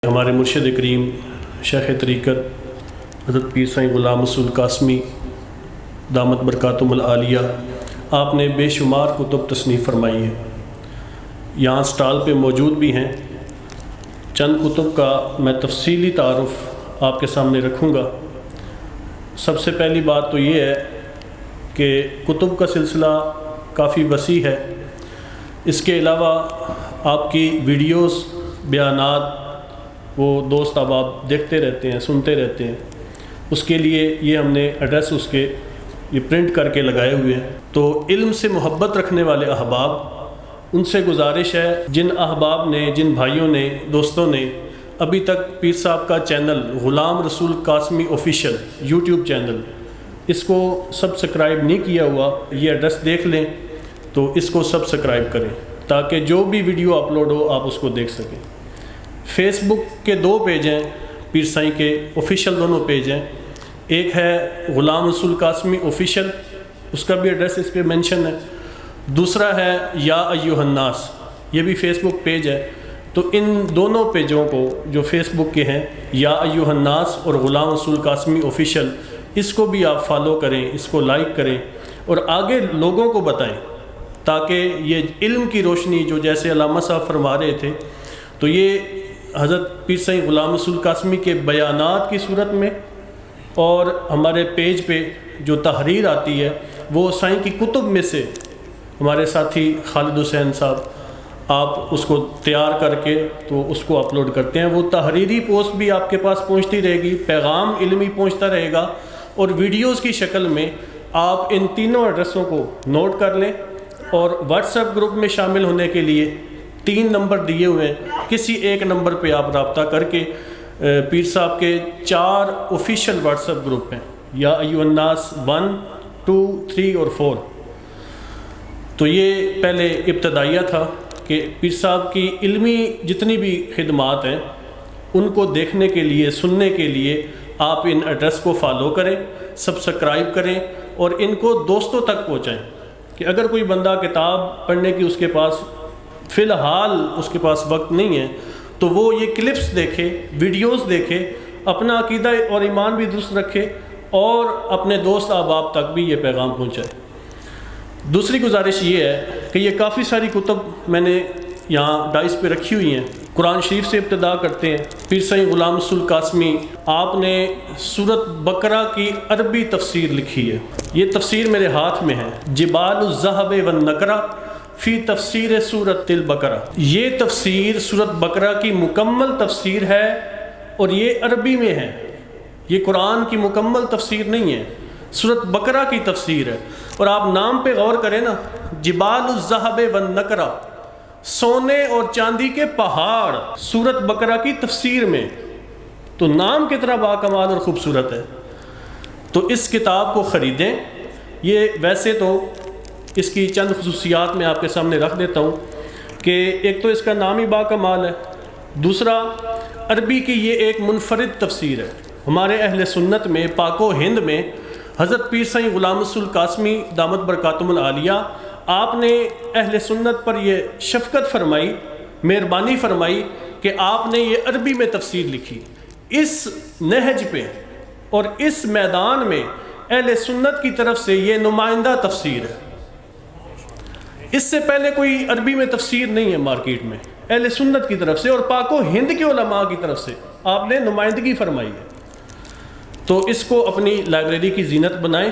ہمارے مرشد کریم شیخ طریقت حضرت پیر سائیں غلام رسول قاسمی دامت برکاتہم العالیہ، آپ نے بے شمار کتب تصنیف فرمائی ہیں، یہاں سٹال پہ موجود بھی ہیں۔ چند کتب کا میں تفصیلی تعارف آپ کے سامنے رکھوں گا۔ سب سے پہلی بات تو یہ ہے کہ کتب کا سلسلہ کافی وسیع ہے۔ اس کے علاوہ آپ کی ویڈیوز، بیانات وہ دوست احباب دیکھتے رہتے ہیں، سنتے رہتے ہیں، اس کے لیے یہ ہم نے ایڈریس اس کے یہ پرنٹ کر کے لگائے ہوئے ہیں۔ تو علم سے محبت رکھنے والے احباب، ان سے گزارش ہے، جن احباب نے، جن بھائیوں نے، دوستوں نے ابھی تک پیر صاحب کا چینل غلام رسول قاسمی آفیشیل یوٹیوب چینل، اس کو سبسکرائب نہیں کیا ہوا، یہ ایڈریس دیکھ لیں تو اس کو سبسکرائب کریں تاکہ جو بھی ویڈیو اپلوڈ ہو آپ اس کو دیکھ سکیں۔ فیس بک کے 2 پیج ہیں پیر سائیں کے، آفیشیل دونوں پیج ہیں۔ ایک ہے غلام رسول قاسمی آفیشیل، اس کا بھی ایڈریس اس پہ مینشن ہے۔ دوسرا ہے یا ایھا الناس، یہ بھی فیس بک پیج ہے۔ تو ان دونوں پیجوں کو جو فیس بک کے ہیں، یا ایھا الناس اور غلام رسول قاسمی آفیشیل، اس کو بھی آپ فالو کریں، اس کو لائک کریں اور آگے لوگوں کو بتائیں تاکہ یہ علم کی روشنی جو جیسے علامہ صاحب فرما رہے تھے، تو یہ حضرت پیر سائیں غلام رسول قاسمی کے بیانات کی صورت میں اور ہمارے پیج پہ جو تحریر آتی ہے وہ سائیں کی کتب میں سے ہمارے ساتھی خالد حسین صاحب آپ اس کو تیار کر کے تو اس کو اپلوڈ کرتے ہیں۔ وہ تحریری پوسٹ بھی آپ کے پاس پہنچتی رہے گی، پیغام علمی پہنچتا رہے گا، اور ویڈیوز کی شکل میں آپ ان تینوں ایڈریسوں کو نوٹ کر لیں۔ اور واٹس ایپ گروپ میں شامل ہونے کے لیے 3 نمبر دیے ہوئے ہیں، کسی ایک نمبر پہ آپ رابطہ کر کے پیر صاحب کے 4 آفیشیل واٹس ایپ گروپ ہیں، یا ایھا الناس 1، 2، 3 اور 4۔ تو یہ پہلے ابتدائیہ تھا کہ پیر صاحب کی علمی جتنی بھی خدمات ہیں ان کو دیکھنے کے لیے، سننے کے لیے آپ ان ایڈریس کو فالو کریں، سبسکرائب کریں اور ان کو دوستوں تک پہنچائیں کہ اگر کوئی بندہ کتاب پڑھنے کی اس کے پاس فی الحال اس کے پاس وقت نہیں ہے تو وہ یہ کلپس دیکھے، ویڈیوز دیکھے، اپنا عقیدہ اور ایمان بھی درست رکھے اور اپنے دوست احباب تک بھی یہ پیغام پہنچائے۔ دوسری گزارش یہ ہے کہ یہ کافی ساری کتب میں نے یہاں ڈائس پہ رکھی ہوئی ہیں۔ قرآن شریف سے ابتدا کرتے ہیں۔ پیر سائیں غلام رسول قاسمی آپ نے سورۃ بقرہ کی عربی تفسیر لکھی ہے، یہ تفسیر میرے ہاتھ میں ہے، جبال الذھب والنقرہ فی تفسیر سورۃ البقرہ۔ یہ تفسیر سورۃ بقرہ کی مکمل تفسیر ہے اور یہ عربی میں ہے، یہ قرآن کی مکمل تفسیر نہیں ہے، سورۃ بقرہ کی تفسیر ہے۔ اور آپ نام پہ غور کریں نا، جبال الذھب والنقرہ، سونے اور چاندی کے پہاڑ، سورۃ بقرہ کی تفسیر میں، تو نام کتنا باکمال اور خوبصورت ہے۔ تو اس کتاب کو خریدیں۔ یہ ویسے تو اس کی چند خصوصیات میں آپ کے سامنے رکھ دیتا ہوں کہ ایک تو اس کا نام ہی باکمال ہے، دوسرا عربی کی یہ ایک منفرد تفسیر ہے۔ ہمارے اہل سنت میں، پاک و ہند میں، حضرت پیر سائیں غلام رسول قاسمی دامت برکاتہم العالیہ آپ نے اہل سنت پر یہ شفقت فرمائی، مہربانی فرمائی کہ آپ نے یہ عربی میں تفسیر لکھی۔ اس نہج پہ اور اس میدان میں اہل سنت کی طرف سے یہ نمائندہ تفسیر ہے۔ اس سے پہلے کوئی عربی میں تفسیر نہیں ہے مارکیٹ میں، اہل سنت کی طرف سے اور پاک و ہند کے علماء کی طرف سے آپ نے نمائندگی فرمائی ہے۔ تو اس کو اپنی لائبریری کی زینت بنائیں۔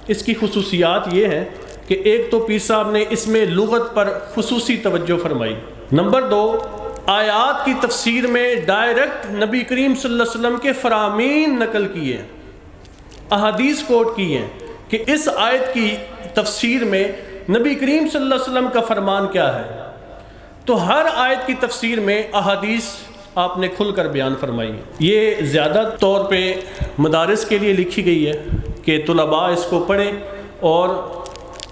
اس کی خصوصیات یہ ہیں کہ ایک تو پیر صاحب نے اس میں لغت پر خصوصی توجہ فرمائی، نمبر 2 آیات کی تفسیر میں ڈائریکٹ نبی کریم صلی اللہ علیہ وسلم کے فرامین نقل کیے ہیں، احادیث کوٹ کی ہیں کہ اس آیت کی تفسیر میں نبی کریم صلی اللہ علیہ وسلم کا فرمان کیا ہے۔ تو ہر آیت کی تفسیر میں احادیث آپ نے کھل کر بیان فرمائی ہے۔ یہ زیادہ طور پہ مدارس کے لیے لکھی گئی ہے کہ طلباء اس کو پڑھیں اور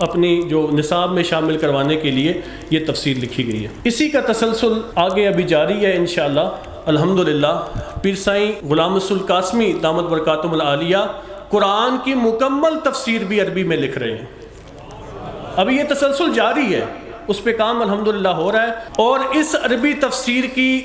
اپنی جو نصاب میں شامل کروانے کے لیے یہ تفسیر لکھی گئی ہے۔ اسی کا تسلسل آگے ابھی جاری ہے انشاءاللہ الحمدللہ۔ پیر سائیں غلام رسول قاسمی دامت برکاتہم العالیہ قرآن کی مکمل تفسیر بھی عربی میں لکھ رہے ہیں، ابھی یہ تسلسل جاری ہے، اس پہ کام الحمدللہ ہو رہا ہے۔ اور اس عربی تفسیر کی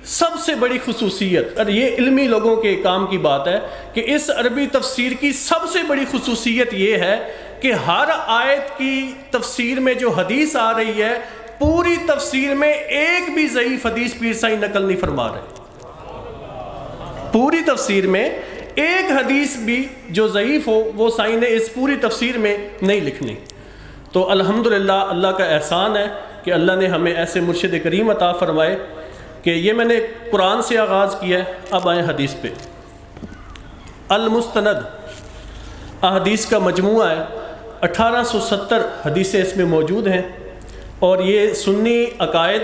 سب سے بڑی خصوصیت، اور یہ علمی لوگوں کے کام کی بات ہے کہ اس عربی تفسیر کی سب سے بڑی خصوصیت یہ ہے کہ ہر آیت کی تفسیر میں جو حدیث آ رہی ہے، پوری تفسیر میں ایک بھی ضعیف حدیث پیر سائی نقل نہیں فرما رہے۔ پوری تفسیر میں ایک حدیث بھی جو ضعیف ہو وہ سائی نے اس پوری تفسیر میں نہیں لکھنی۔ تو الحمدللہ اللہ کا احسان ہے کہ اللہ نے ہمیں ایسے مرشد کریم عطا فرمائے کہ یہ میں نے قرآن سے آغاز کیا ہے، اب آئیں حدیث پہ۔ المستند احادیث کا مجموعہ ہے، 1870 حدیثیں اس میں موجود ہیں، اور یہ سنی عقائد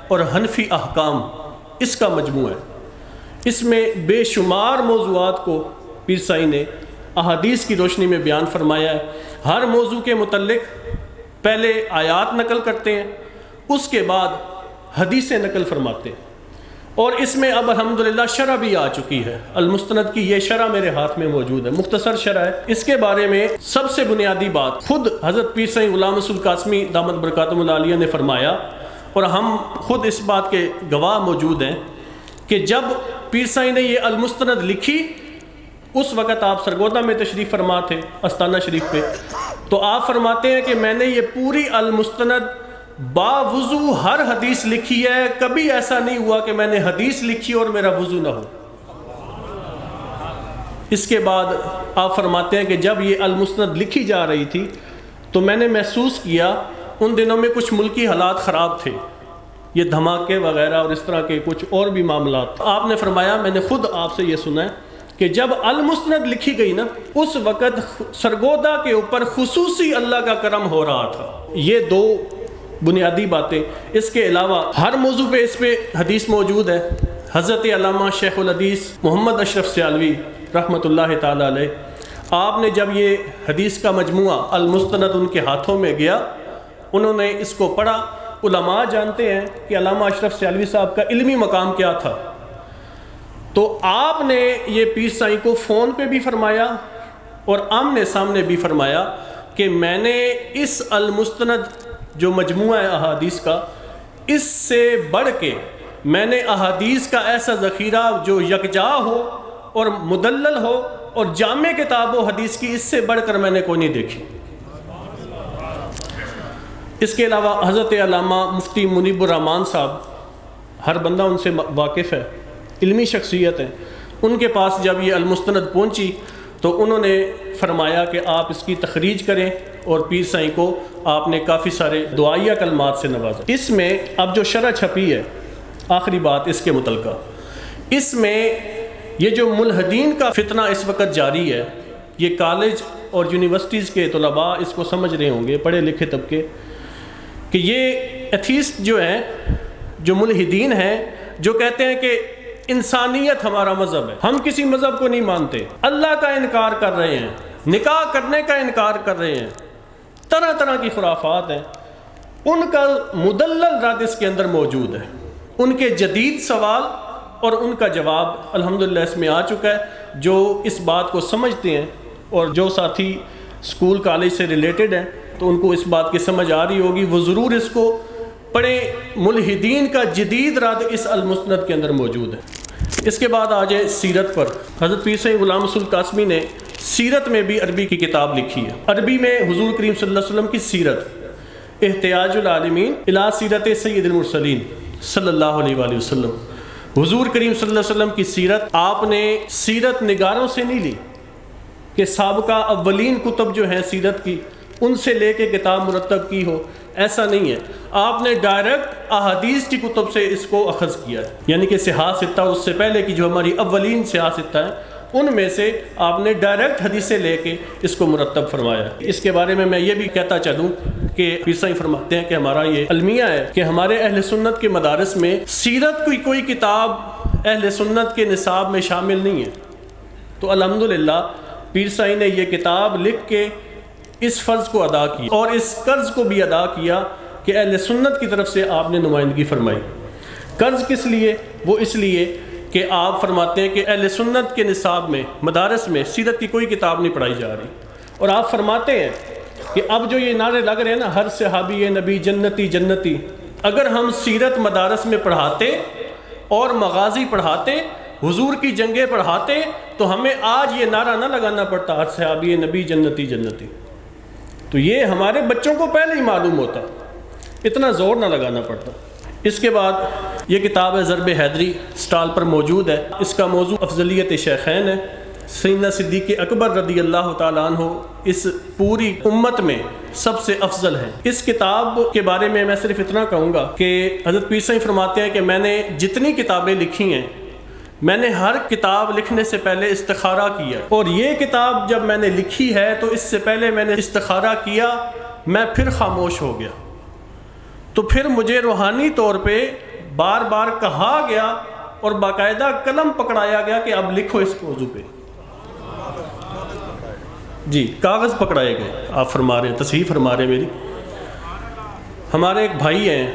اور حنفی احکام اس کا مجموعہ ہے۔ اس میں بے شمار موضوعات کو پیر سائی نے احادیث کی روشنی میں بیان فرمایا ہے۔ ہر موضوع کے متعلق پہلے آیات نقل کرتے ہیں، اس کے بعد حدیثیں نقل فرماتے ہیں، اور اس میں اب الحمدللہ شرح بھی آ چکی ہے۔ المستند کی یہ شرح میرے ہاتھ میں موجود ہے، مختصر شرح ہے۔ اس کے بارے میں سب سے بنیادی بات خود حضرت پیر سائی غلام رسول قاسمی دامت برکاتہم العالیہ نے فرمایا، اور ہم خود اس بات کے گواہ موجود ہیں کہ جب پیر سائی نے یہ المستند لکھی، اس وقت آپ سرگودا میں تشریف فرما تھے، استانہ شریف پہ، تو آپ فرماتے ہیں کہ میں نے یہ پوری المستند باوضو ہر حدیث لکھی ہے، کبھی ایسا نہیں ہوا کہ میں نے حدیث لکھی اور میرا وضو نہ ہو۔ اس کے بعد آپ فرماتے ہیں کہ جب یہ المستند لکھی جا رہی تھی تو میں نے محسوس کیا ان دنوں میں کچھ ملکی حالات خراب تھے، یہ دھماکے وغیرہ اور اس طرح کے کچھ اور بھی معاملات۔ آپ نے فرمایا، میں نے خود آپ سے یہ سنا ہے کہ جب المستند لکھی گئی نا، اس وقت سرگودا کے اوپر خصوصی اللہ کا کرم ہو رہا تھا۔ یہ دو بنیادی باتیں۔ اس کے علاوہ ہر موضوع پہ اس پہ حدیث موجود ہے۔ حضرت علامہ شیخ الحدیث محمد اشرف سیالوی رحمۃ اللہ تعالی علیہ، آپ نے جب یہ حدیث کا مجموعہ المستند ان کے ہاتھوں میں گیا، انہوں نے اس کو پڑھا۔ علماء جانتے ہیں کہ علامہ اشرف سیالوی صاحب کا علمی مقام کیا تھا، تو آپ نے یہ پیر سائی کو فون پہ بھی فرمایا اور آمنے سامنے بھی فرمایا کہ میں نے اس المستند جو مجموعہ ہے احادیث کا، اس سے بڑھ کے میں نے احادیث کا ایسا ذخیرہ جو یکجا ہو اور مدلل ہو اور جامع کتاب و حدیث کی، اس سے بڑھ کر میں نے کوئی نہیں دیکھی۔ اس کے علاوہ حضرت علامہ مفتی منیب الرحمان صاحب، ہر بندہ ان سے واقف ہے، علمی شخصیت ہیں، ان کے پاس جب یہ المستند پہنچی تو انہوں نے فرمایا کہ آپ اس کی تخریج کریں، اور پیر سائی کو آپ نے کافی سارے دعائیہ کلمات سے نوازا۔ اس میں اب جو شرح چھپی ہے، آخری بات اس کے متعلقہ، اس میں یہ جو ملحدین کا فتنہ اس وقت جاری ہے، یہ کالج اور یونیورسٹیز کے طلباء اس کو سمجھ رہے ہوں گے، پڑھے لکھے طبقے، کہ یہ ایتھیسٹ جو ہیں، جو ملحدین ہیں، جو کہتے ہیں کہ انسانیت ہمارا مذہب ہے، ہم کسی مذہب کو نہیں مانتے، اللہ کا انکار کر رہے ہیں، نکاح کرنے کا انکار کر رہے ہیں، طرح طرح کی خرافات ہیں، ان کا مدلل رد اس کے اندر موجود ہے۔ ان کے جدید سوال اور ان کا جواب الحمدللہ اس میں آ چکا ہے۔ جو اس بات کو سمجھتے ہیں اور جو ساتھی اسکول کالج سے ریلیٹڈ ہیں تو ان کو اس بات کی سمجھ آ رہی ہوگی، وہ ضرور اس کو پڑھیں۔ ملحدین کا جدید رد اس المستند کے اندر موجود ہے۔ اس کے بعد آ جائے سیرت پر۔ حضرت پیر سائی غلام رسول قاسمی نے سیرت میں بھی عربی کی کتاب لکھی ہے۔ عربی میں حضور کریم صلی اللہ علیہ وسلم کی سیرت، احتیاج العالمین الی سیرت سید المرسلین صلی اللہ علیہ وآلہ وسلم، حضور کریم صلی اللہ علیہ وسلم کی سیرت آپ نے سیرت نگاروں سے نہیں لی کہ سابقہ اولین کتب جو ہیں سیرت کی ان سے لے کے کتاب مرتب کی ہو، ایسا نہیں ہے۔ آپ نے ڈائریکٹ احادیث کی کتب سے اس کو اخذ کیا ہے، یعنی کہ صحاح ستہ، اس سے پہلے کی جو ہماری اولین صحاح ستہ ہے، ان میں سے آپ نے ڈائریکٹ حدیثیں لے کے اس کو مرتب فرمایا ہے۔ اس کے بارے میں یہ بھی کہتا چلوں کہ پیر سائی فرماتے ہیں کہ ہمارا یہ المیہ ہے کہ ہمارے اہل سنت کے مدارس میں سیرت کی کوئی کتاب اہل سنت کے نصاب میں شامل نہیں ہے، تو الحمدللہ پیر سائی نے یہ کتاب لکھ کے اس فرض کو ادا کیا اور اس قرض کو بھی ادا کیا کہ اہل سنت کی طرف سے آپ نے نمائندگی فرمائی۔ قرض کس لیے؟ وہ اس لیے کہ آپ فرماتے ہیں کہ اہل سنت کے نصاب میں مدارس میں سیرت کی کوئی کتاب نہیں پڑھائی جا رہی، اور آپ فرماتے ہیں کہ اب جو یہ نعرے لگ رہے ہیں نا، ہر صحابی نبی جنتی جنتی، اگر ہم سیرت مدارس میں پڑھاتے اور مغازی پڑھاتے، حضور کی جنگیں پڑھاتے، تو ہمیں آج یہ نعرہ نہ لگانا پڑتا اصحابی نبی جنتی جنتی۔ تو یہ ہمارے بچوں کو پہلے ہی معلوم ہوتا، اتنا زور نہ لگانا پڑتا۔ اس کے بعد یہ کتاب ہے ضرب حیدری، سٹال پر موجود ہے۔ اس کا موضوع افضلیت شیخین ہے۔ سیدنا صدیق اکبر رضی اللہ تعالیٰ عنہ اس پوری امت میں سب سے افضل ہیں۔ اس کتاب کے بارے میں میں صرف اتنا کہوں گا کہ حضرت پیر صاحب فرماتے ہیں کہ میں نے جتنی کتابیں لکھی ہیں، میں نے ہر کتاب لکھنے سے پہلے استخارہ کیا، اور یہ کتاب جب میں نے لکھی ہے تو اس سے پہلے میں نے استخارہ کیا، میں پھر خاموش ہو گیا، تو پھر مجھے روحانی طور پہ بار بار کہا گیا اور باقاعدہ قلم پکڑایا گیا کہ اب لکھو اس موضوع پہ۔ جی، کاغذ پکڑائے گئے، آپ فرما رہے ہیں، تصحیح فرما رہے ہیں میری۔ ہمارے ایک بھائی ہیں،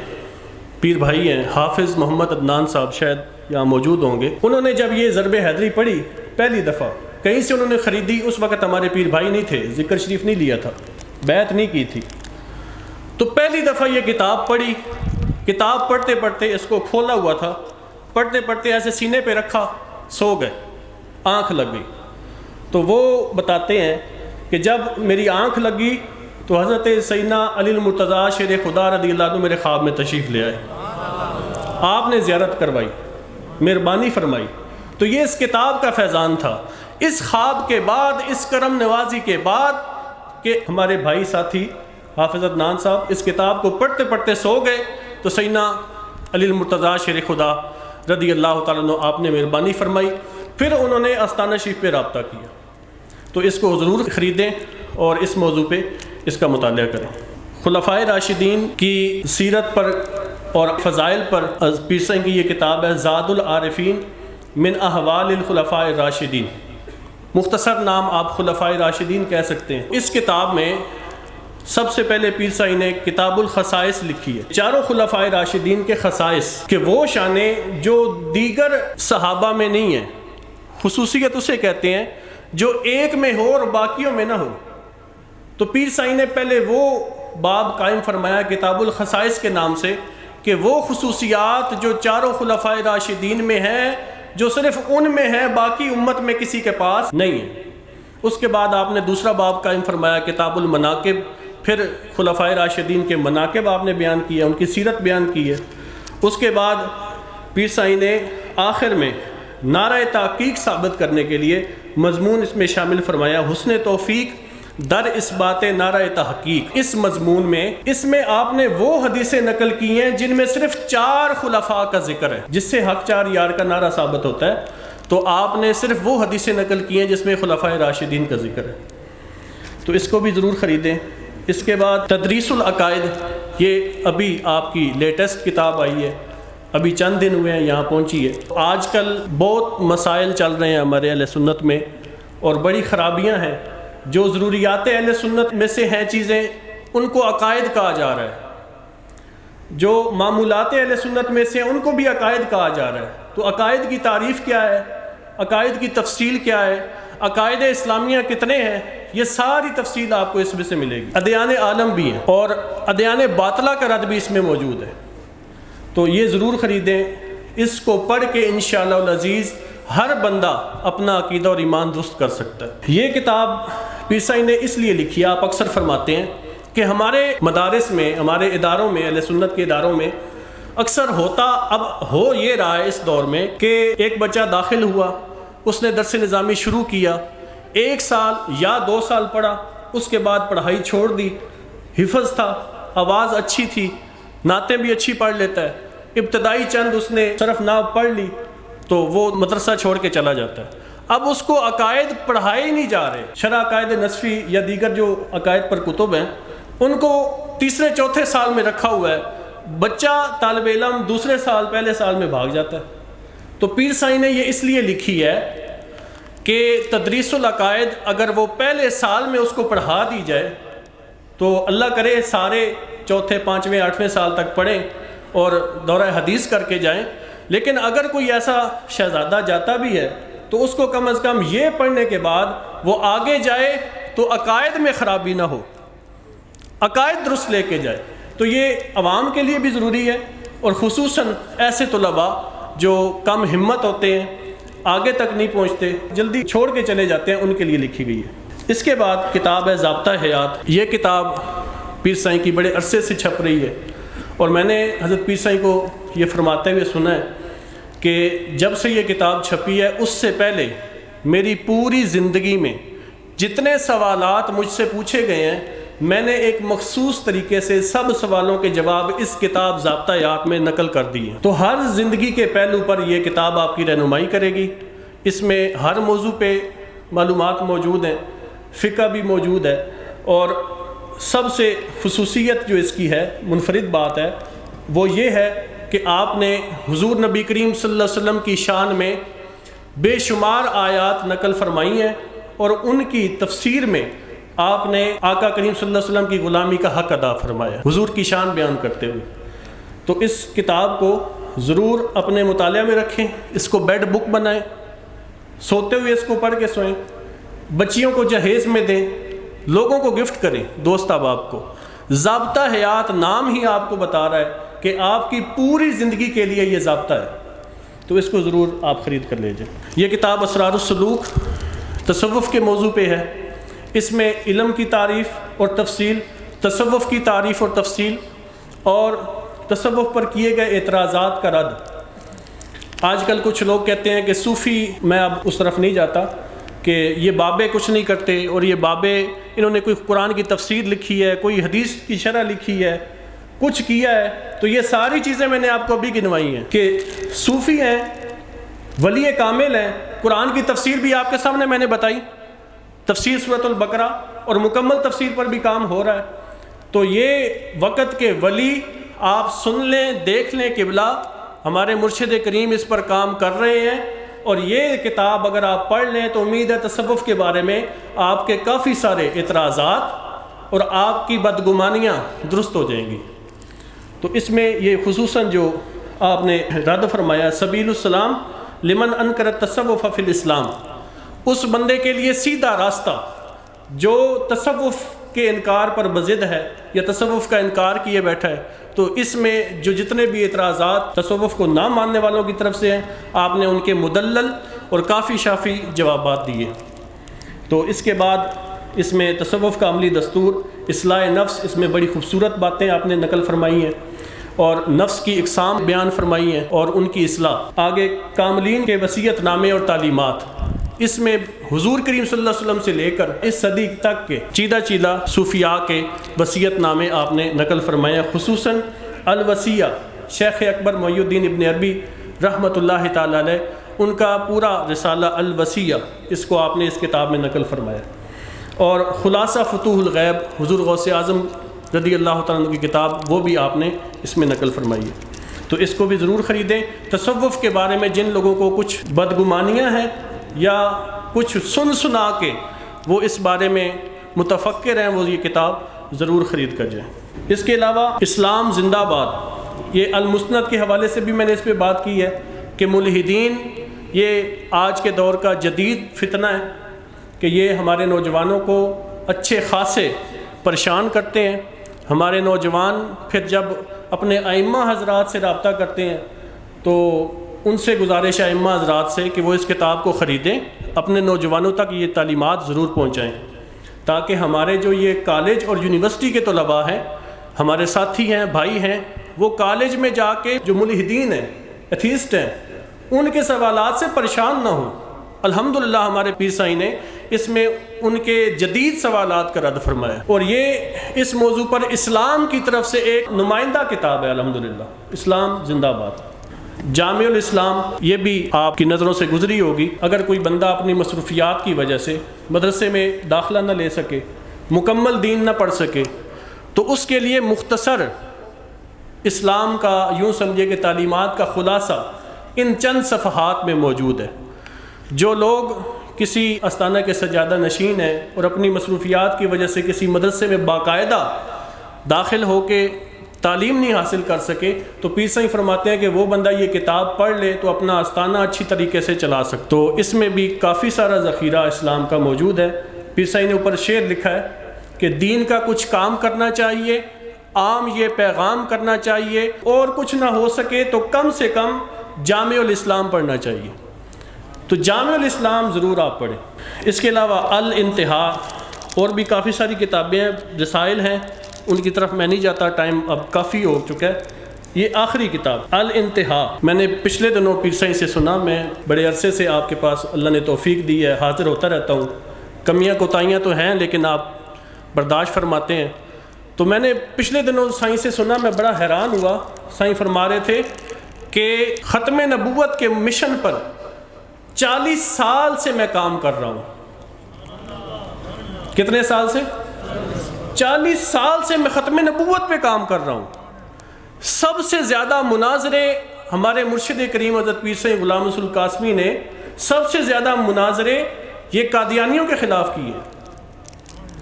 پیر بھائی ہیں، حافظ محمد عدنان صاحب، شاید یہاں موجود ہوں گے۔ انہوں نے جب یہ ضرب حیدری پڑھی پہلی دفعہ، کہیں سے انہوں نے خریدی، اس وقت ہمارے پیر بھائی نہیں تھے، ذکر شریف نہیں لیا تھا، بیعت نہیں کی تھی، تو پہلی دفعہ یہ کتاب پڑھی۔ کتاب پڑھتے پڑھتے، اس کو کھولا ہوا تھا، پڑھتے پڑھتے ایسے سینے پہ رکھا، سو گئے، آنکھ لگ گئی۔ تو وہ بتاتے ہیں کہ جب میری آنکھ لگی تو حضرت سیدنا علی المرتضیٰ شیر خدا رضی اللہ عنہ میرے خواب میں تشریف لے آئے، آپ نے زیارت کروائی، مہربانی فرمائی۔ تو یہ اس کتاب کا فیضان تھا۔ اس خواب کے بعد، اس کرم نوازی کے بعد کہ ہمارے بھائی ساتھی حافظ عدنان صاحب اس کتاب کو پڑھتے پڑھتے سو گئے، تو سیدنا علی المرتضیٰ شیر خدا رضی اللہ تعالیٰ عنہ آپ نے مہربانی فرمائی، پھر انہوں نے آستانہ شریف پہ رابطہ کیا۔ تو اس کو ضرور خریدیں اور اس موضوع پہ اس کا مطالعہ کریں۔ خلفائے راشدین کی سیرت پر اور فضائل پر پیر صاحب کی یہ کتاب ہے، زاد العارفین من احوال الخلفاء الراشدین، مختصر نام آپ خلفائے راشدین کہہ سکتے ہیں۔ اس کتاب میں سب سے پہلے پیر صاحب نے کتاب الخصائص لکھی ہے، چاروں خلفائے راشدین کے خصائص، کہ وہ شانیں جو دیگر صحابہ میں نہیں ہیں، خصوصیت اسے کہتے ہیں جو ایک میں ہو اور باقیوں میں نہ ہو۔ تو پیر صاحب نے پہلے وہ باب قائم فرمایا کتاب الخصائص کے نام سے، کہ وہ خصوصیات جو چاروں خلفائے راشدین میں ہیں، جو صرف ان میں ہیں، باقی امت میں کسی کے پاس نہیں ہے۔ اس کے بعد آپ نے دوسرا باب قائم فرمایا کتاب المناقب، پھر خلفائے راشدین کے مناقب آپ نے بیان کیا، ان کی سیرت بیان کی ہے۔ اس کے بعد پیر صاحب نے آخر میں نعرہ تحقیق ثابت کرنے کے لیے مضمون اس میں شامل فرمایا، حسن توفیق در اس بات نعرہ تحقیق۔ اس مضمون میں آپ نے وہ حدیثیں نقل کی ہیں جن میں صرف 4 خلفاء کا ذکر ہے، جس سے حق 4 یار کا نعرہ ثابت ہوتا ہے، تو آپ نے صرف وہ حدیثیں نقل کی ہیں جس میں خلفائے راشدین کا ذکر ہے۔ تو اس کو بھی ضرور خریدیں۔ اس کے بعد تدریس العقائد، یہ ابھی آپ کی لیٹسٹ کتاب آئی ہے، ابھی چند دن ہوئے ہیں یہاں پہنچی ہے۔ آج کل بہت مسائل چل رہے ہیں ہمارے اہل سنت میں، اور بڑی خرابیاں ہیں۔ جو ضروریات اہل سنت میں سے ہیں چیزیں، ان کو عقائد کہا جا رہا ہے، جو معمولات اہل سنت میں سے ہیں ان کو بھی عقائد کہا جا رہا ہے۔ تو عقائد کی تعریف کیا ہے، عقائد کی تفصیل کیا ہے، عقائد اسلامیہ کتنے ہیں، یہ ساری تفصیل آپ کو اس میں سے ملے گی۔ ادیان عالم بھی ہیں اور ادیان باطلہ کا رد بھی اس میں موجود ہے، تو یہ ضرور خریدیں۔ اس کو پڑھ کے انشاءاللہ العزیز ہر بندہ اپنا عقیدہ اور ایمان درست کر سکتا ہے۔ یہ کتاب پیر صاحب نے اس لیے لکھی ہے، آپ اکثر فرماتے ہیں کہ ہمارے مدارس میں، ہمارے اداروں میں، اہل سنت کے اداروں میں اکثر ہوتا، اب ہو یہ رہا ہے اس دور میں، کہ ایک بچہ داخل ہوا، اس نے درس نظامی شروع کیا، 1 سال یا 2 سال پڑھا، اس کے بعد پڑھائی چھوڑ دی، حفظ تھا، آواز اچھی تھی، نعتیں بھی اچھی پڑھ لیتا ہے، ابتدائی چند اس نے صرف ناو پڑھ لی تو وہ مدرسہ چھوڑ کے چلا جاتا ہے۔ اب اس کو عقائد پڑھائے نہیں جا رہے، شرح عقائد نصفی یا دیگر جو عقائد پر کتب ہیں، ان کو 3 4 سال میں رکھا ہوا ہے۔ بچہ طالب علم 2 سال پہلے سال میں بھاگ جاتا ہے۔ تو پیر صاحب نے یہ اس لیے لکھی ہے کہ تدریس العقائد اگر وہ پہلے سال میں اس کو پڑھا دی جائے تو اللہ کرے سارے 4، 5، 8ویں سال تک پڑھیں اور دورہ حدیث کر کے جائیں، لیکن اگر کوئی ایسا شہزادہ جاتا بھی ہے تو اس کو کم از کم یہ پڑھنے کے بعد وہ آگے جائے تو عقائد میں خرابی نہ ہو، عقائد درست لے کے جائے۔ تو یہ عوام کے لیے بھی ضروری ہے، اور خصوصاً ایسے طلباء جو کم ہمت ہوتے ہیں، آگے تک نہیں پہنچتے، جلدی چھوڑ کے چلے جاتے ہیں، ان کے لیے لکھی گئی ہے۔ اس کے بعد کتاب ہے ضابطہ حیات۔ یہ کتاب پیر سائیں کی بڑے عرصے سے چھپ رہی ہے، اور میں نے حضرت پیر سائیں کو یہ فرماتے ہوئے سنا ہے کہ جب سے یہ کتاب چھپی ہے اس سے پہلے میری پوری زندگی میں جتنے سوالات مجھ سے پوچھے گئے ہیں، میں نے ایک مخصوص طریقے سے سب سوالوں کے جواب اس کتاب ضابطہ حیات میں نقل کر دی ہیں۔ تو ہر زندگی کے پہلو پر یہ کتاب آپ کی رہنمائی کرے گی۔ اس میں ہر موضوع پہ معلومات موجود ہیں، فقہ بھی موجود ہے، اور سب سے خصوصیت جو اس کی ہے، منفرد بات ہے، وہ یہ ہے کہ آپ نے حضور نبی کریم صلی اللہ علیہ وسلم کی شان میں بے شمار آیات نقل فرمائی ہیں، اور ان کی تفسیر میں آپ نے آقا کریم صلی اللہ علیہ وسلم کی غلامی کا حق ادا فرمایا، حضور کی شان بیان کرتے ہوئے۔ تو اس کتاب کو ضرور اپنے مطالعہ میں رکھیں، اس کو بیڈ بک بنائیں، سوتے ہوئے اس کو پڑھ کے سوئیں، بچیوں کو جہیز میں دیں، لوگوں کو گفٹ کریں، دوست احباب کو۔ ضابطہ حیات نام ہی آپ کو بتا رہا ہے کہ آپ کی پوری زندگی کے لیے یہ ضابطہ ہے، تو اس کو ضرور آپ خرید کر لے جائیں۔ یہ کتاب اسرار السلوک تصوف کے موضوع پہ ہے۔ اس میں علم کی تعریف اور تفصیل، تصوف کی تعریف اور تفصیل، اور تصوف پر کیے گئے اعتراضات کا رد۔ آج کل کچھ لوگ کہتے ہیں کہ صوفی، میں اب اس طرف نہیں جاتا، کہ یہ بابے کچھ نہیں کرتے، اور یہ بابے انہوں نے کوئی قرآن کی تفسیر لکھی ہے، کوئی حدیث کی شرح لکھی ہے، کچھ کیا ہے۔ تو یہ ساری چیزیں میں نے آپ کو ابھی گنوائی ہیں کہ صوفی ہیں، ولی کامل ہیں، قرآن کی تفسیر بھی آپ کے سامنے میں نے بتائی، تفسیر سورۃ البقرہ، اور مکمل تفسیر پر بھی کام ہو رہا ہے۔ تو یہ وقت کے ولی آپ سن لیں، دیکھ لیں، قبلہ ہمارے مرشد کریم اس پر کام کر رہے ہیں، اور یہ کتاب اگر آپ پڑھ لیں تو امید ہے تصوف کے بارے میں آپ کے کافی سارے اعتراضات اور آپ کی بدگمانیاں درست ہو جائیں گی۔ تو اس میں یہ خصوصاً جو آپ نے رد فرمایا، سبیل السلام لمن انکر التصوف فی الاسلام، اس بندے کے لیے سیدھا راستہ جو تصوف کے انکار پر بضد ہے یا تصوف کا انکار کیے بیٹھا ہے۔ تو اس میں جو جتنے بھی اعتراضات تصوف کو نہ ماننے والوں کی طرف سے ہیں، آپ نے ان کے مدلل اور کافی شافی جوابات دیے۔ تو اس کے بعد اس میں تصوف کا عملی دستور، اصلاح نفس، اس میں بڑی خوبصورت باتیں آپ نے نقل فرمائی ہیں، اور نفس کی اقسام بیان فرمائی ہیں اور ان کی اصلاح۔ آگے کاملین کے وصیت نامے اور تعلیمات، اس میں حضور کریم صلی اللہ علیہ وسلم سے لے کر اس صدی تک کے چیدہ چیدہ صوفیاء کے وصیت نامے آپ نے نقل فرمائے، خصوصاً الوصیہ شیخ اکبر محی الدین ابن عربی رحمۃ اللہ تعالی علیہ، ان کا پورا رسالہ الوصیہ، اس کو آپ نے اس کتاب میں نقل فرمایا، اور خلاصہ فتوح الغیب حضور غوث اعظم رضی اللہ تعالیٰ عنہ کی کتاب، وہ بھی آپ نے اس میں نقل فرمائی ہے۔ تو اس کو بھی ضرور خریدیں۔ تصوف کے بارے میں جن لوگوں کو کچھ بدگمانیاں ہیں یا کچھ سنا کے وہ اس بارے میں متفکر ہیں، وہ یہ کتاب ضرور خرید کر جائیں۔ اس کے علاوہ اسلام زندہ باد، یہ المسند کے حوالے سے بھی میں نے اس پہ بات کی ہے کہ ملحدین یہ آج کے دور کا جدید فتنہ ہے، کہ یہ ہمارے نوجوانوں کو اچھے خاصے پریشان کرتے ہیں۔ ہمارے نوجوان پھر جب اپنے ائمہ حضرات سے رابطہ کرتے ہیں تو ان سے گزارش ہے ائمہ حضرات سے کہ وہ اس کتاب کو خریدیں، اپنے نوجوانوں تک یہ تعلیمات ضرور پہنچائیں، تاکہ ہمارے جو یہ کالج اور یونیورسٹی کے طلباء ہیں، ہمارے ساتھی ہیں، بھائی ہیں، وہ کالج میں جا کے جو ملحدین ہیں، ایتھیسٹ ہیں، ان کے سوالات سے پریشان نہ ہوں۔ الحمدللہ ہمارے پیر سائیں نے اس میں ان کے جدید سوالات کا رد فرمایا، اور یہ اس موضوع پر اسلام کی طرف سے ایک نمائندہ کتاب ہے۔ الحمدللہ اسلام زندہ باد۔ جامع الاسلام، یہ بھی آپ کی نظروں سے گزری ہوگی۔ اگر کوئی بندہ اپنی مصروفیات کی وجہ سے مدرسے میں داخلہ نہ لے سکے، مکمل دین نہ پڑھ سکے، تو اس کے لیے مختصر اسلام کا، یوں سمجھے کہ تعلیمات کا خلاصہ ان چند صفحات میں موجود ہے۔ جو لوگ کسی استانہ کے سجادہ نشین ہیں اور اپنی مصروفیات کی وجہ سے کسی مدرسے میں باقاعدہ داخل ہو کے تعلیم نہیں حاصل کر سکے، تو پیر سائیں فرماتے ہیں کہ وہ بندہ یہ کتاب پڑھ لے تو اپنا آستانہ اچھی طریقے سے چلا سکتا۔ تو اس میں بھی کافی سارا ذخیرہ اسلام کا موجود ہے۔ پیر سائیں نے اوپر شعر لکھا ہے کہ دین کا کچھ کام کرنا چاہیے، عام یہ پیغام کرنا چاہیے، اور کچھ نہ ہو سکے تو کم سے کم جامع الاسلام پڑھنا چاہیے، تو جامع الاسلام ضرور آپ پڑھیں۔ اس کے علاوہ الانتہا اور بھی کافی ساری کتابیں ہیں، رسائل ہیں، ان کی طرف میں نہیں جاتا، ٹائم اب کافی ہو چکا ہے۔ یہ آخری کتاب الانتہا میں نے پچھلے دنوں پیر سائیں سے سنا، میں بڑے عرصے سے آپ کے پاس اللہ نے توفیق دی ہے، حاضر ہوتا رہتا ہوں، کمیاں کوتاہیاں تو ہیں لیکن آپ برداشت فرماتے ہیں۔ تو میں نے پچھلے دنوں سائیں سے سنا، میں بڑا حیران ہوا۔ سائیں فرما رہے تھے کہ ختم نبوت کے مشن پر 40 سال سے میں کام کر رہا ہوں۔ کتنے سال سے؟ 40 سال سے میں ختم نبوت پہ کام کر رہا ہوں۔ سب سے زیادہ مناظرے ہمارے مرشد کریم حضرت پیر سید غلام رسول قاسمی نے سب سے زیادہ مناظرے یہ قادیانیوں کے خلاف کیے ہیں،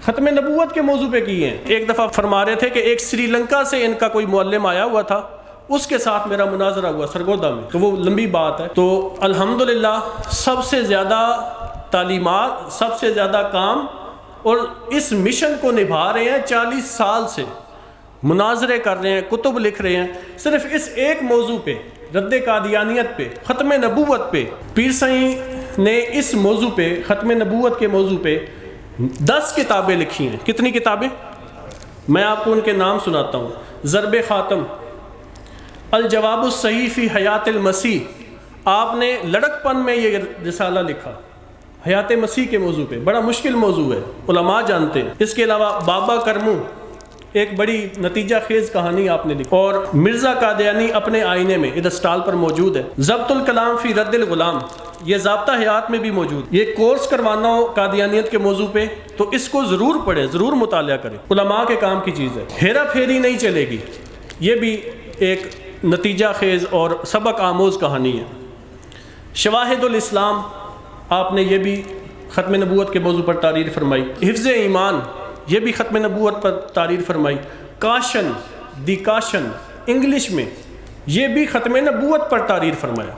ختم نبوت کے موضوع پہ کیے ہیں۔ ایک دفعہ فرما رہے تھے کہ ایک سری لنکا سے ان کا کوئی معلم آیا ہوا تھا، اس کے ساتھ میرا مناظرہ ہوا سرگودا میں، تو وہ لمبی بات ہے۔ تو الحمدللہ سب سے زیادہ تعلیمات، سب سے زیادہ کام، اور اس مشن کو نبھا رہے ہیں 40 سال سے، مناظرے کر رہے ہیں، کتب لکھ رہے ہیں، صرف اس ایک موضوع پہ، رد قادیانیت پہ، ختم نبوت پہ۔ پیر سائیں نے اس موضوع پہ، ختم نبوت کے موضوع پہ 10 کتابیں لکھی ہیں۔ کتنی کتابیں؟ میں آپ کو ان کے نام سناتا ہوں۔ ضرب خاتم، الجواب الصحیح فی حیات المسیح، آپ نے لڑک پن میں یہ رسالہ لکھا حیات مسیح کے موضوع پہ، بڑا مشکل موضوع ہے، علماء جانتے ہیں۔ اس کے علاوہ بابا کرمو، ایک بڑی نتیجہ خیز کہانی آپ نے لکھی، اور مرزا قادیانی اپنے آئینے میں ادھر سٹال پر موجود ہے۔ ضبط الکلام فی رد الغلام، یہ ضابطہ حیات میں بھی موجود۔ یہ کورس کروانا ہو قادیانیت کے موضوع پہ تو اس کو ضرور پڑھیں، ضرور مطالعہ کریں، علماء کے کام کی چیز ہے۔ ہیرا پھیری نہیں چلے گی، یہ بھی ایک نتیجہ خیز اور سبق آموز کہانی ہے۔ شواہد الاسلام، آپ نے یہ بھی ختم نبوت کے موضوع پر تحریر فرمائی۔ حفظ ایمان، یہ بھی ختم نبوت پر تحریر فرمائی۔ کاشن، دی کاشن انگلش میں، یہ بھی ختم نبوت پر تحریر فرمایا،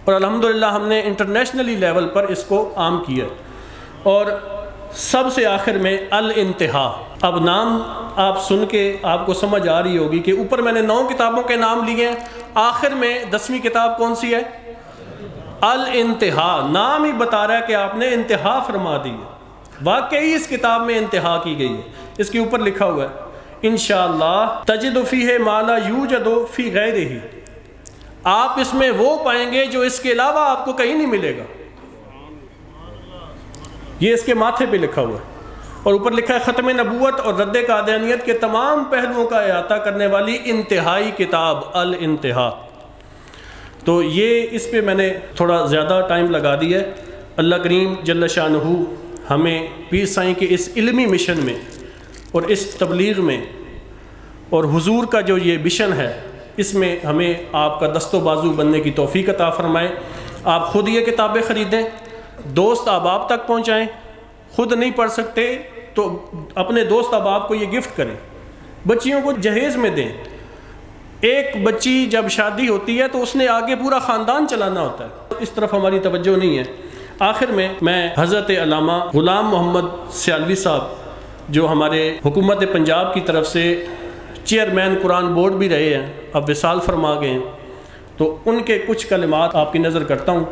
اور الحمدللہ ہم نے انٹرنیشنلی لیول پر اس کو عام کیا۔ اور سب سے آخر میں الانتہا، اب نام آپ سن کے آپ کو سمجھ آ رہی ہوگی کہ اوپر میں نے 9 کتابوں کے نام لیے ہیں، آخر میں 10ویں کتاب کون سی ہے؟ الانتہا۔ نام ہی بتا رہا ہے کہ آپ نے انتہا فرما دی ہے، واقعی اس کتاب میں انتہا کی گئی ہے۔ اس کے اوپر لکھا ہوا ہے انشاءاللہ تجد فیہ ما لا یوجد فی غیرہ، آپ اس میں وہ پائیں گے جو اس کے علاوہ آپ کو کہیں نہیں ملے گا۔ یہ اس کے ماتھے پہ لکھا ہوا ہے، اور اوپر لکھا ہے ختم نبوت اور رد قادیانیت کے تمام پہلوؤں کا احاطہ کرنے والی انتہائی کتاب الانتہا۔ تو یہ اس پہ میں نے تھوڑا زیادہ ٹائم لگا دیا ہے۔ اللہ کریم جل شانہ ہمیں پیر سائیں کے اس علمی مشن میں اور اس تبلیغ میں اور حضور کا جو یہ مشن ہے، اس میں ہمیں آپ کا دست و بازو بننے کی توفیق عطا فرمائے۔ آپ خود یہ کتابیں خریدیں، دوست احباب تک پہنچائیں، خود نہیں پڑھ سکتے تو اپنے دوست احباب کو یہ گفٹ کریں، بچیوں کو جہیز میں دیں۔ ایک بچی جب شادی ہوتی ہے تو اس نے آگے پورا خاندان چلانا ہوتا ہے، اس طرف ہماری توجہ نہیں ہے۔ آخر میں حضرت علامہ غلام محمد سیالوی صاحب جو ہمارے حکومت پنجاب کی طرف سے چیئرمین قرآن بورڈ بھی رہے ہیں، اب وصال فرما گئے ہیں، تو ان کے کچھ کلمات آپ کی نظر کرتا ہوں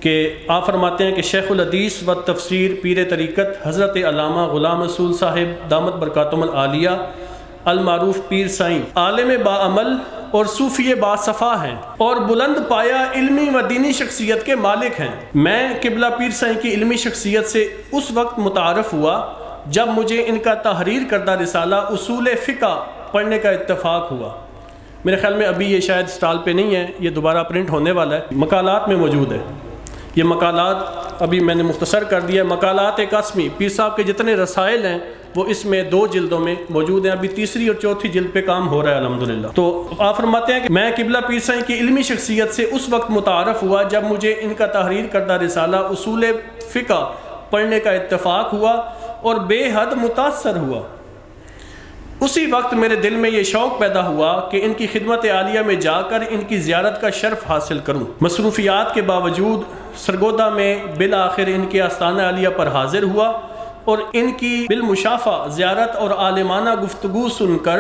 کہ آپ فرماتے ہیں کہ شیخ الحدیث و تفسیر پیر طریقت حضرت علامہ غلام رسول صاحب دامت برکاتہم العالیہ المعروف پیر سائیں عالم باعمل اور صوفی باصفا ہیں، اور بلند پایا علمی و دینی شخصیت کے مالک ہیں۔ میں قبلہ پیر سائیں کی علمی شخصیت سے اس وقت متعارف ہوا جب مجھے ان کا تحریر کردہ رسالہ اصول فقہ پڑھنے کا اتفاق ہوا۔ میرے خیال میں ابھی یہ شاید سٹال پہ نہیں ہے، یہ دوبارہ پرنٹ ہونے والا ہے، مقالات میں موجود ہے۔ یہ مقالات ابھی میں نے مختصر کر دیا ہے۔ مقالات قاسمی پیر صاحب کے جتنے رسائل ہیں وہ اس میں 2 جلدوں میں موجود ہیں، ابھی تیسری اور چوتھی جلد پہ کام ہو رہا ہے الحمدللہ۔ تو آپ فرماتے ہیں کہ میں قبلہ پیر سائیں کی علمی شخصیت سے اس وقت متعارف ہوا جب مجھے ان کا تحریر کردہ رسالہ اصول فقہ پڑھنے کا اتفاق ہوا اور بے حد متاثر ہوا۔ اسی وقت میرے دل میں یہ شوق پیدا ہوا کہ ان کی خدمت عالیہ میں جا کر ان کی زیارت کا شرف حاصل کروں۔ مصروفیات کے باوجود سرگودا میں بالآخر ان کے آستانہ عالیہ پر حاضر ہوا، اور ان کی بالمشافہ زیارت اور عالمانہ گفتگو سن کر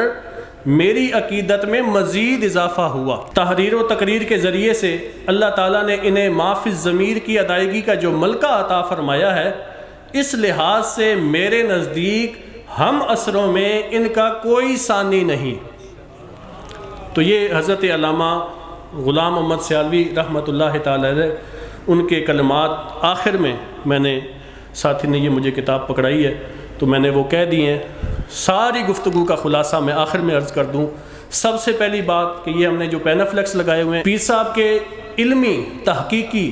میری عقیدت میں مزید اضافہ ہوا۔ تحریر و تقریر کے ذریعے سے اللہ تعالیٰ نے انہیں ما فی الضمیر کی ادائیگی کا جو ملکہ عطا فرمایا ہے، اس لحاظ سے میرے نزدیک ہم عصروں میں ان کا کوئی ثانی نہیں۔ تو یہ حضرت علامہ غلام محمد سیالوی رحمۃ اللہ تعالی علیہ ان کے کلمات آخر میں نے ساتھی نے یہ مجھے کتاب پکڑائی ہے تو میں نے وہ کہہ دی ہیں۔ ساری گفتگو کا خلاصہ میں آخر میں عرض کر دوں۔ سب سے پہلی بات کہ یہ ہم نے جو پینافلیکس لگائے ہوئے ہیں، پیر صاحب کے علمی، تحقیقی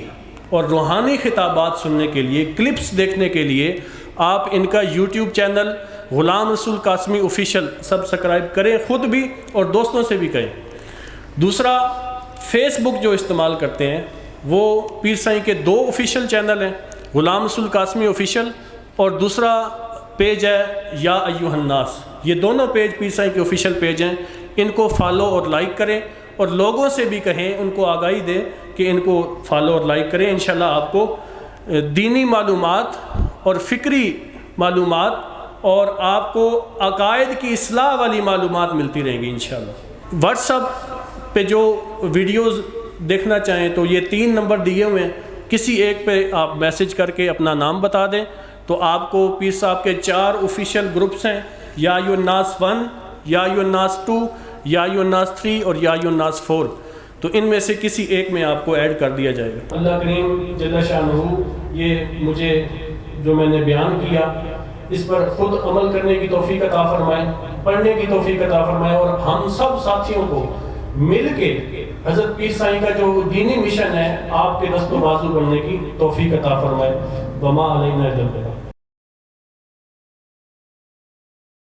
اور روحانی خطابات سننے کے لیے، کلپس دیکھنے کے لیے آپ ان کا یوٹیوب چینل غلام رسول قاسمی آفیشیل سبسکرائب کریں، خود بھی اور دوستوں سے بھی کہیں۔ دوسرا، فیس بک جو استعمال کرتے ہیں وہ پیر سائیں کے 2 آفیشیل چینل ہیں، غلام رسول قاسمی آفیشیل اور دوسرا پیج ہے یا ایھا الناس۔ یہ دونوں پیج پیر سائیں کے آفیشیل پیج ہیں، ان کو فالو اور لائک کریں اور لوگوں سے بھی کہیں، ان کو آگاہی دیں کہ ان کو فالو اور لائک کریں۔ انشاءاللہ آپ کو دینی معلومات اور فکری معلومات اور آپ کو عقائد کی اصلاح والی معلومات ملتی رہیں گی انشاءاللہ۔ واٹس ایپ پہ جو ویڈیوز دیکھنا چاہیں تو یہ 3 نمبر دیے ہوئے ہیں، کسی ایک پہ آپ میسج کر کے اپنا نام بتا دیں تو آپ کو پیر صاحب کے 4 آفیشیل گروپس ہیں، یا ایھا الناس 1، یا ایھا الناس 2، یا ایھا الناس 3 اور یا ایھا الناس 4، تو ان میں سے کسی ایک میں آپ کو ایڈ کر دیا جائے گا۔ اللہ کریم جل شانہ یہ مجھے جو میں نے بیان کیا اس پر خود عمل کرنے کی توفیق عطا فرمائے، پڑھنے کی توفیق عطا فرمائے، اور ہم سب ساتھیوں کو مل کے حضرت پیر سائیں کا جو دینی مشن ہے آپ کے دست و بازو بننے کی توفیق عطا فرمائے۔ وما علینا الا البلاغ۔